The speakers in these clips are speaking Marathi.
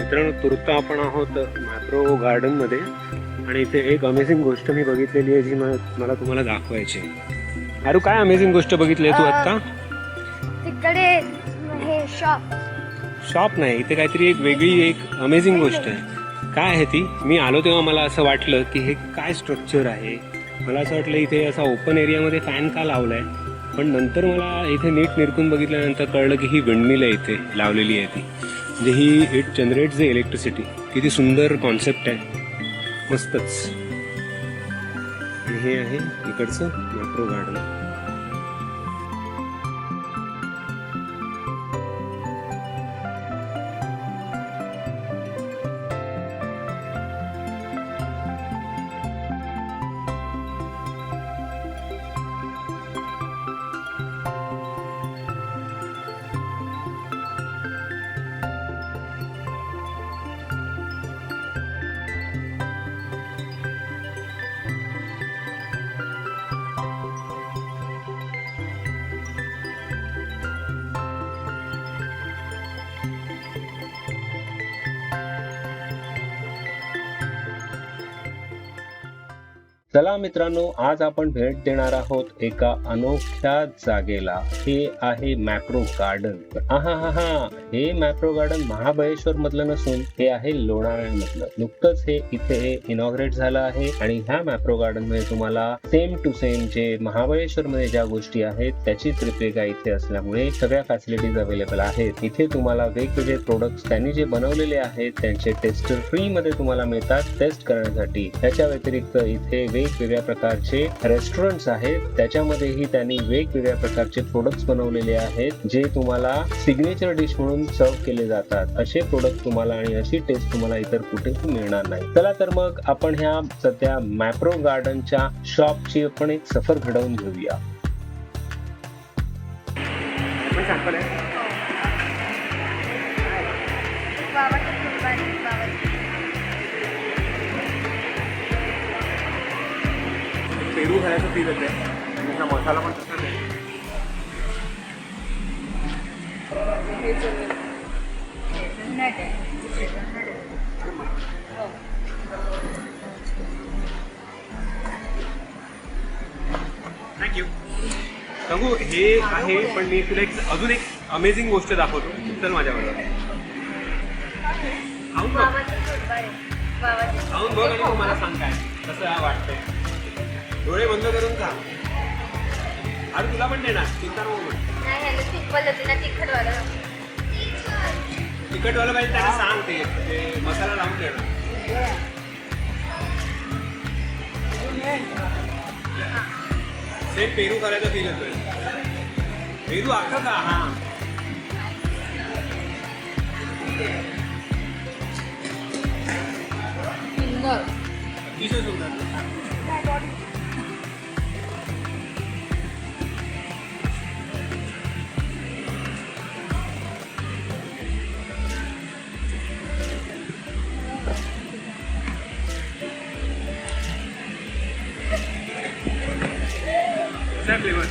मित्रांनो, तुर्त आपण आहोत मॅप्रो गार्डन मध्ये आणि इथे एक अमेझिंग गोष्ट मी बघितलेली आहे जी मला तुम्हाला दाखवायची आहे. अरे काय अमेझिंग गोष्ट बघितली तू आता? तिकडे हे शॉप नाही, इथे काहीतरी एक वेगळी एक अमेझिंग गोष्ट आहे. काय आहे ती? मी आलो तेव्हा मला असं वाटलं की हे काय स्ट्रक्चर आहे. मला असं वाटलं इथे असा ओपन एरियामध्ये फॅन का लावलाय, पण नंतर मला इथे नीट निरखून बघितल्यानंतर कळलं की ही विंडमिल आहे इथे लावलेली आहे ती. म्हणजे ही इट जनरेट्स द इलेक्ट्रिसिटी. किती सुंदर कॉन्सेप्ट आहे, मस्तच. आणि हे आहे इकडचं मॅप्रो गार्डन. चला मित्रांनो, आज आपण भेट देणार आहोत एका अनोख्या जागेला. हे आहे मॅप्रो गार्डन. हे मॅप्रो गार्डन महाबळेश्वर मधलं नसून हे आहे लोणावळ्यामधलं. नुकतंच हे इथे इनॉग्रेट झालं आहे आणि ह्या मॅप्रो गार्डन मध्ये तुम्हाला सेम टू सेम जे महाबळेश्वर मध्ये ज्या गोष्टी आहेत त्याची त्रिपेगा इथे असल्यामुळे सगळ्या फॅसिलिटीज अवेलेबल आहेत. इथे तुम्हाला वेगवेगळे प्रोडक्ट्स त्यांनी जे बनवलेले आहेत त्यांचे टेस्टर फ्री मध्ये तुम्हाला मिळतात टेस्ट करण्यासाठी. त्याच्या व्यतिरिक्त इथे वेगवेगळ्या प्रकारचे रेस्टॉरंट्स आहेत, त्याच्यामध्येही त्यांनी वेगवेगळ्या प्रकारचे प्रोडक्ट्स बनवलेले आहेत जे तुम्हाला सिग्नेचर डिश म्हणून सर्व केले जातात. असे प्रोडक्ट तुम्हाला आणि अशी टेस्ट तुम्हाला इतर कुठेही मिळणार नाही. चला तर मग आपण ह्या सध्या मॅप्रो गार्डनच्या शॉपची आपण एक सफर घडवून घेऊया. पेरू खायचं फील येते, मसाला पण तसाच आहे. थँक्यू. सांगू हे आहे, पण मी तुला अजून एक अमेझिंग गोष्ट दाखवतो. चल माझ्याबरोबर खाऊन बघ आणि तू मला सांग काय कसं वाटतंय. डोळे बंद करून खा. अरे तुला पण देणार, चिंता नको. तिखटवालं पाहिजे त्याला सांग, ते मसाला लावून देणार. सेम पेरू करायचा फील येतोय. पेरू अख्खा का? हा अतिशय सुंदर. फ्लेवर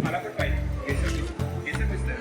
मला पण पाहिजे. केसर मिसळ.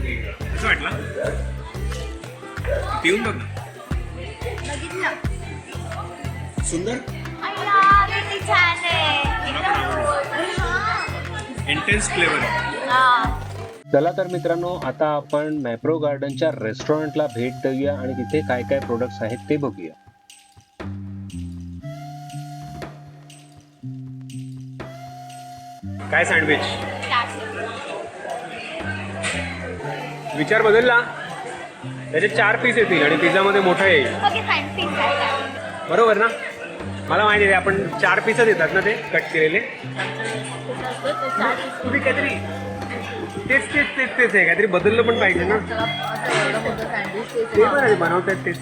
कसं वाटलं? पिऊन बघ ना. बघितलं. सुंदर. अय्या, किती छान आहे. एकदम गोड. इंटेन्स फ्लेवर आहे. हा. चला तर मित्रांनो, आता आपण मॅप्रो गार्डनच्या रेस्टॉरंटला भेट देऊया आणि तिथे काय काय प्रोडक्ट्स आहेत ते बघूया. काय सँडविच? विचार बदलला. त्याचे 4 पीस येतील आणि पिझ्झामध्ये मोठा येईल. बरोबर ना? मला माहिती आहे आपण 4 पीसच येतात ना ते कट केलेले. तुम्ही काहीतरी तेच आहे, काहीतरी बदललं पण पाहिजे ना. ते पण आहे, बनवतात तेच.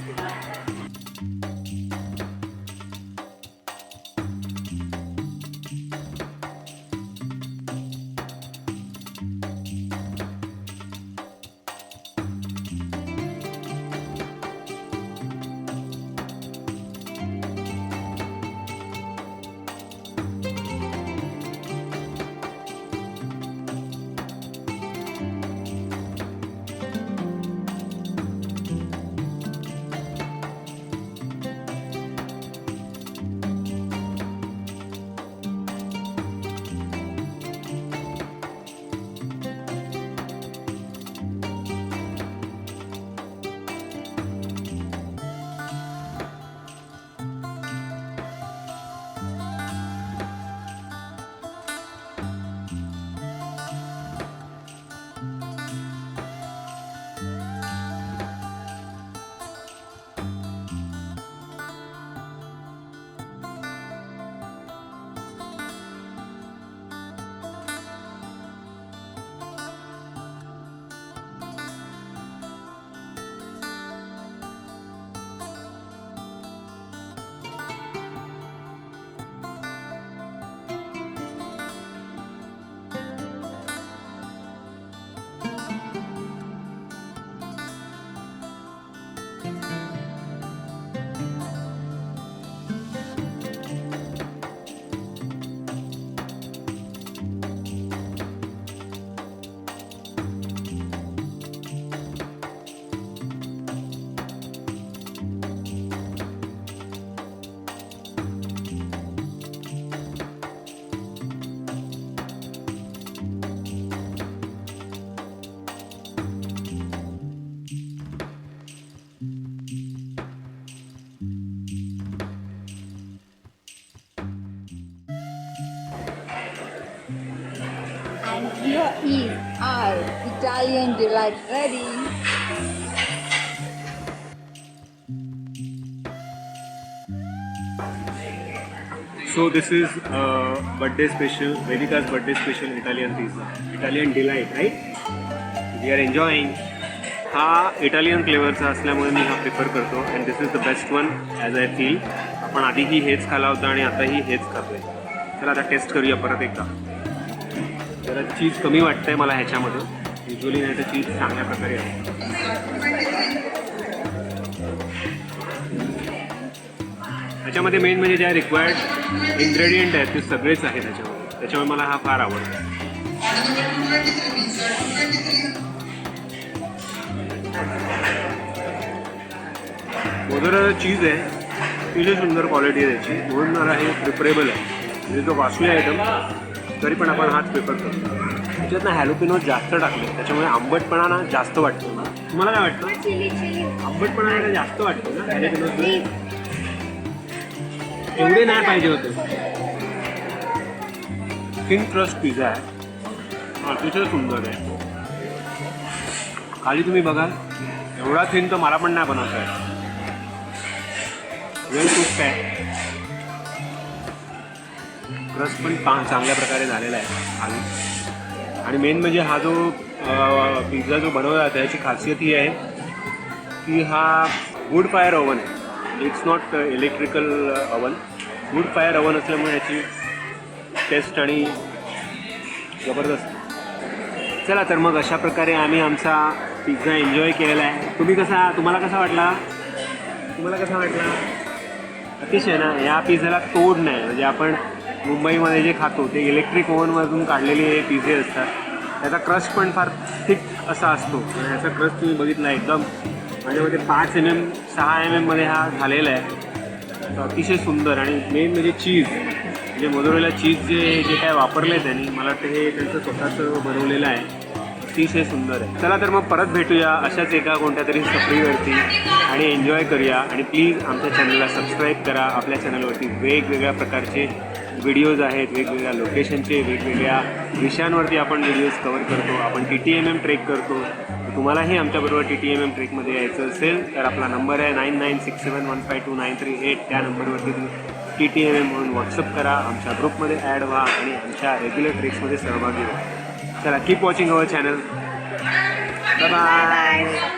And here is our Italian delight ready. So this is birthday special, Vedika's birthday special Italian pizza, Italian delight, right? We are enjoying. हा इटालियन फ्लेवरचा असल्यामुळे मी हा प्रिफर करतो and this is the best one as I feel. आपण आधीही हेच खाला होता आणि आताही हेच खातोय. चला आता टेस्ट करूया परत एकदा. जरा चीज कमी वाटतंय मला ह्याच्यामध्ये. युजली नाही तर चीज चांगल्या प्रकारे आहे. ह्याच्यामध्ये मेन म्हणजे ज्या रिक्वायर्ड इन्ग्रेडियंट आहेत ते सगळेच आहेत ह्याच्यामध्ये. त्याच्यामुळे मला हा फार आवडतो. वगैरे चीज आहे, अतिशय सुंदर क्वालिटी आहे त्याची. म्हणून मला हे प्रिफरेबल आहे. म्हणजे जो कॉस्टली आयटम तरी पण आपण हाच प्रिफर करतो. त्याच्यात ना हॅलोपिनो जास्त टाकले त्याच्यामुळे आंबटपणा ना जास्त वाटतो. तुम्हाला काय वाटतं? आंबटपणा जरा जास्त वाटतो ना हॅलोपिनो. एवढे नाही पाहिजे होते. थिन क्रस्ट पिझ्झा आहे, अतिशय सुंदर आहे. खाली तुम्ही बघाल एवढा थिन तर मला पण नाही बनवता आहे. वेल कुक्ड आहे. क्रस्ट पण चांगल्या प्रकारे झालेला आहे खाली. आणि मेन म्हणजे हा जो पिझ्झा जो बनवला जातो याची खासियत ही आहे की हा वूड फायर ओव्हन आहे. It's not electrical oven. Wood fire oven असल्यामुळे याची टेस्ट आणि जबरदस्त. चला तर मग अशा प्रकारे आम्ही आमचा पिझ्झा एन्जॉय केलेला आहे. तुम्हाला कसा वाटला? अतिशय ना. या पिझ्झाला तोड नाही. म्हणजे आपण मुंबईमध्ये जे खातो ते इलेक्ट्रिक ओव्हनमधून काढलेले पिझ्झे असतात त्याचा क्रस्ट पण फार थिक असा असतो आणि ह्याचा क्रस्ट तुम्ही बघितला एकदम माझ्यामध्ये 5 mm 6 mm मध्ये हा झालेला आहे. तो अतिशय सुंदर आणि मेन म्हणजे चीज म्हणजे मोझरेला चीज जे काय वापरलं आहे त्यांनी मला वाटतं हे त्यांचं स्वतःचं बनवलेलं आहे. अतिशय सुंदर आहे. चला तर मग परत भेटूया अशाच एका कोणत्या तरी सफरीवरती आणि एन्जॉय करूया. आणि प्लीज आमच्या चॅनलला सबस्क्राईब करा. आपल्या चॅनलवरती वेगवेगळ्या प्रकारचे व्हिडिओज आहेत, वेगवेगळ्या लोकेशनचे, वेगवेगळ्या विषयांवरती आपण व्हिडिओज कवर करतो. आपण TTMM ट्रेक करतो. तुम्हालाही आमच्याबरोबर TTMM ट्रेकमध्ये यायचं असेल तर आपला नंबर आहे 9967152938. त्या नंबरवरती तुम्ही TTMM म्हणून व्हॉट्सअप करा. आमच्या ग्रुपमध्ये ॲड व्हा आणि आमच्या रेग्युलर ट्रेक्समध्ये सहभागी व्हा. चला, keep watching our channel. Bye bye.